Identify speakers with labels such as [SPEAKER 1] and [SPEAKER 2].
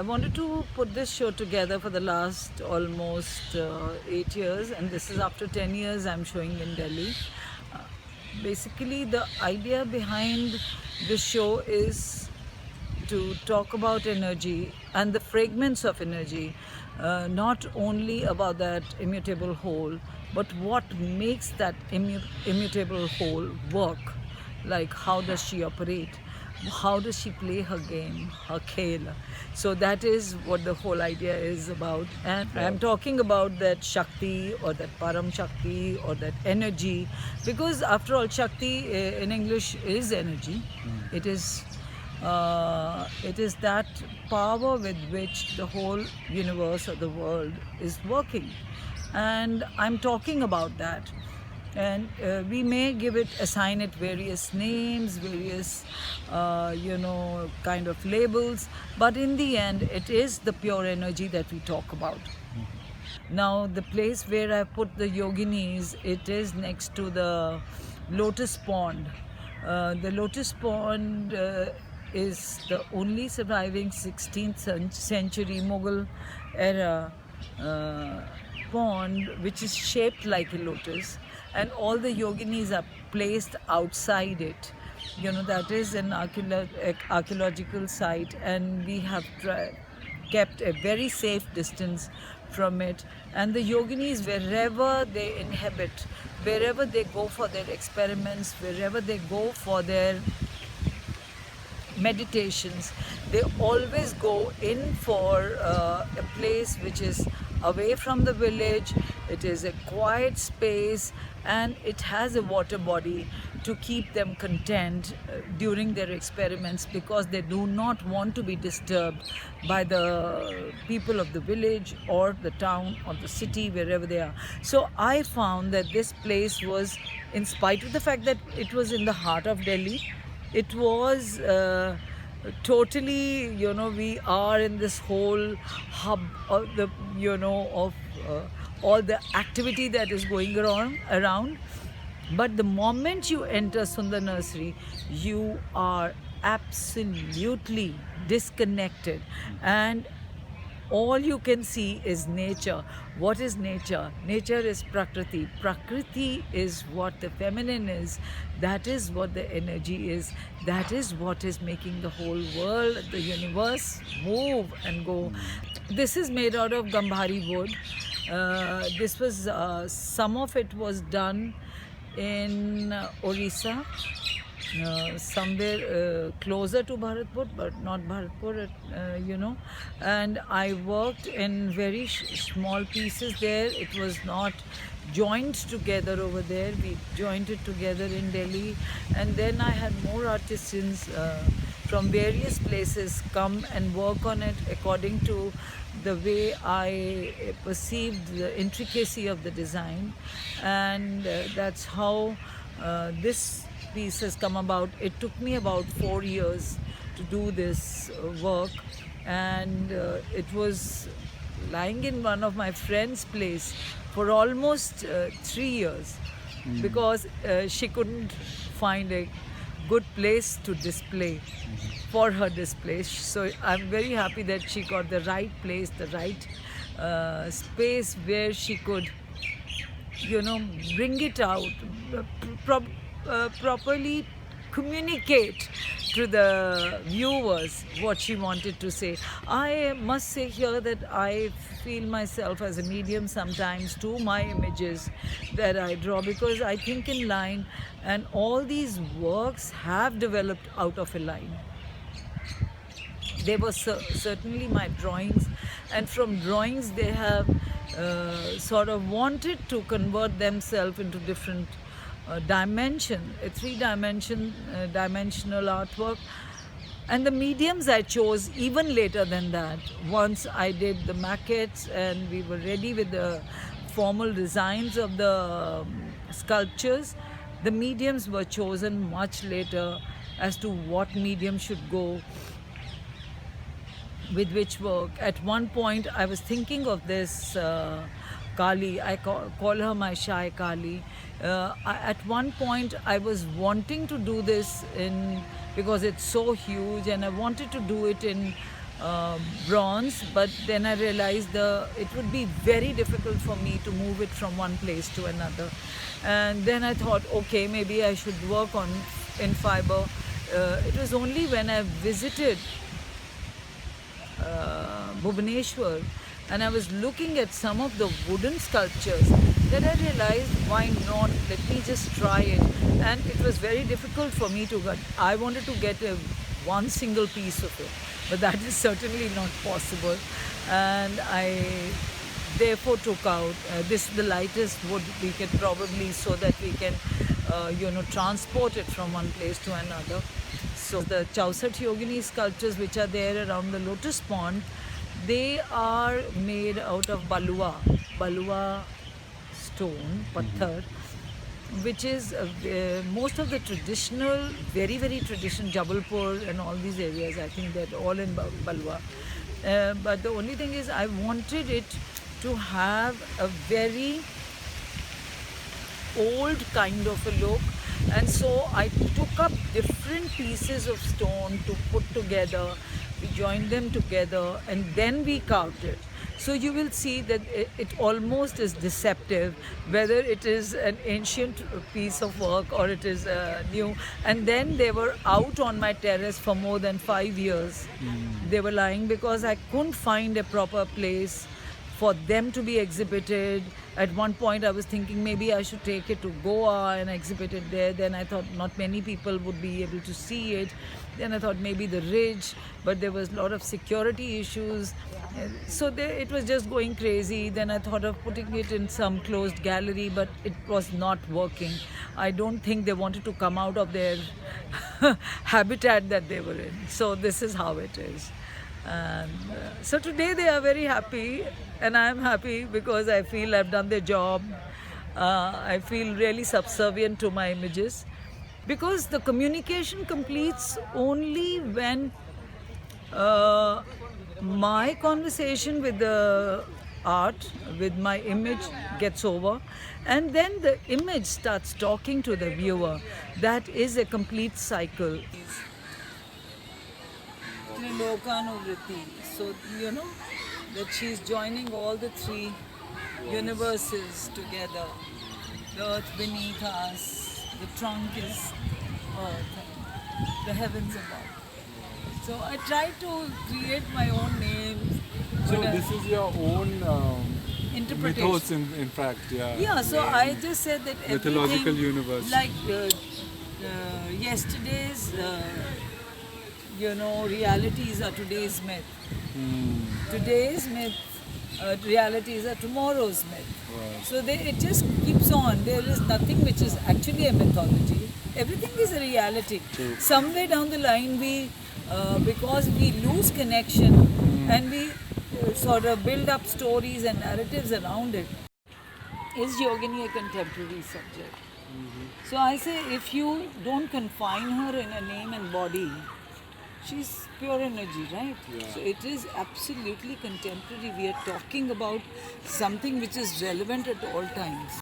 [SPEAKER 1] wanted to put this show together for the last almost 8 years, and this is after 10 years I'm showing in Delhi. Uh, Basically, the idea behind this show is to talk about energy and the fragments of energy, not only about that immutable whole, but what makes that immutable whole work. Like, how does she operate? How does she play her game, her khel? So that is what the whole idea is about. And I'm talking about that Shakti or that Param Shakti or that energy, because after all, Shakti in English is energy. It is that power with which the whole universe or the world is working. And I'm talking about that. And we may assign it various names, various, kind of labels, but in the end, it is the pure energy that we talk about. Now, the place where I put the yoginis, it is next to the lotus pond. The lotus pond is the only surviving 16th century Mughal era pond, which is shaped like a lotus, and all the yoginis are placed outside it. That is an archaeological site, and we have kept a very safe distance from it. And the yoginis, wherever they inhabit, wherever they go for their experiments, wherever they go for their meditations, they always go in for a place which is away from the village. It is a quiet space, and it has a water body to keep them content during their experiments, because they do not want to be disturbed by the people of the village or the town or the city, wherever they are. So I found that this place was, in spite of the fact that it was in the heart of Delhi, it was totally, we are in this whole hub of the, of all the activity that is going around. But the moment you enter Sunder Nursery, you are absolutely disconnected, and all you can see is nature. What is nature? Nature is Prakriti. Prakriti is what the feminine is. That is what the energy is. That is what is making the whole world, the universe, move and go. This is made out of Gambhari wood. Some of it was done in Orissa, somewhere closer to Bharatpur, but not Bharatpur, and I worked in very small pieces there. It was not joined together over there. We joined it together in Delhi, and then I had more artisans from various places come and work on it according to the way I perceived the intricacy of the design, and that's how this piece has come about. It took me about 4 years to do this work, and it was lying in one of my friend's place for almost 3 years, because she couldn't find a good place to display for her display. So I'm very happy that she got the right place, the right space where she could, bring it out, properly communicate to the viewers what she wanted to say. I must say here that I feel myself as a medium sometimes to my images that I draw, because I think in line, and all these works have developed out of a line. They were certainly my drawings, and from drawings they have sort of wanted to convert themselves into different dimension, a dimensional artwork. And the mediums I chose even later than that. Once I did the maquettes and we were ready with the formal designs of the sculptures, the mediums were chosen much later as to what medium should go with which work. At one point I was thinking of this Kali. I call her my shy Kali. At one point I was wanting to do this because it's so huge, and I wanted to do it in bronze, but then I realized it would be very difficult for me to move it from one place to another. And then I thought, okay, maybe I should work on in fiber. It was only when I visited Bhubaneswar and I was looking at some of the wooden sculptures that I realized, why not, let me just try it. And it was very difficult for me to get, I wanted to get one single piece of it, but that is certainly not possible. And I therefore took out, this is the lightest wood we can probably, so that we can transport it from one place to another. So the Chausat Yogini sculptures which are there around the lotus pond, they are made out of balua stone, patthar, which is most of the traditional, very traditional, Jabalpur and all these areas, I think they're all in balua. But the only thing is I wanted it to have a very old kind of a look, and so I took up different pieces of stone to put together. We joined them together and then we carved it. So you will see that it almost is deceptive, whether it is an ancient piece of work or it is new. And then they were out on my terrace for more than 5 years. They were lying because I couldn't find a proper place for them to be exhibited. At one point I was thinking maybe I should take it to Goa and exhibit it there. Then I thought not many people would be able to see it. Then I thought maybe the ridge, but there was a lot of security issues. So it was just going crazy. Then I thought of putting it in some closed gallery, but it was not working. I don't think they wanted to come out of their habitat that they were in. So this is how it is. And so today they are very happy, and I am happy because I feel I've done the job. I feel really subservient to my images, because the communication completes only when my conversation with the art, with my image, gets over, and then the image starts talking to the viewer. That is a complete cycle. Trilokanuvriti. So, that she's joining all the three universes together. The earth beneath us, the trunk is earth, the heavens above. So I try to create my own names.
[SPEAKER 2] So this is your own
[SPEAKER 1] interpretation.
[SPEAKER 2] mythos, in fact, yeah.
[SPEAKER 1] Yeah, so I just said that everything,
[SPEAKER 2] mythological universe.
[SPEAKER 1] like yesterday's, realities are today's myth. Today's myth, realities are tomorrow's myth.
[SPEAKER 2] Wow.
[SPEAKER 1] So it just keeps on. There is nothing which is actually a mythology. Everything is a reality.
[SPEAKER 2] True.
[SPEAKER 1] Somewhere down the line, because we lose connection and we sort of build up stories and narratives around it. Is yogini a contemporary subject? So I say, if you don't confine her in a name and body, she's pure energy, right?
[SPEAKER 2] Yeah.
[SPEAKER 1] So it is absolutely contemporary. We are talking about something which is relevant at all times.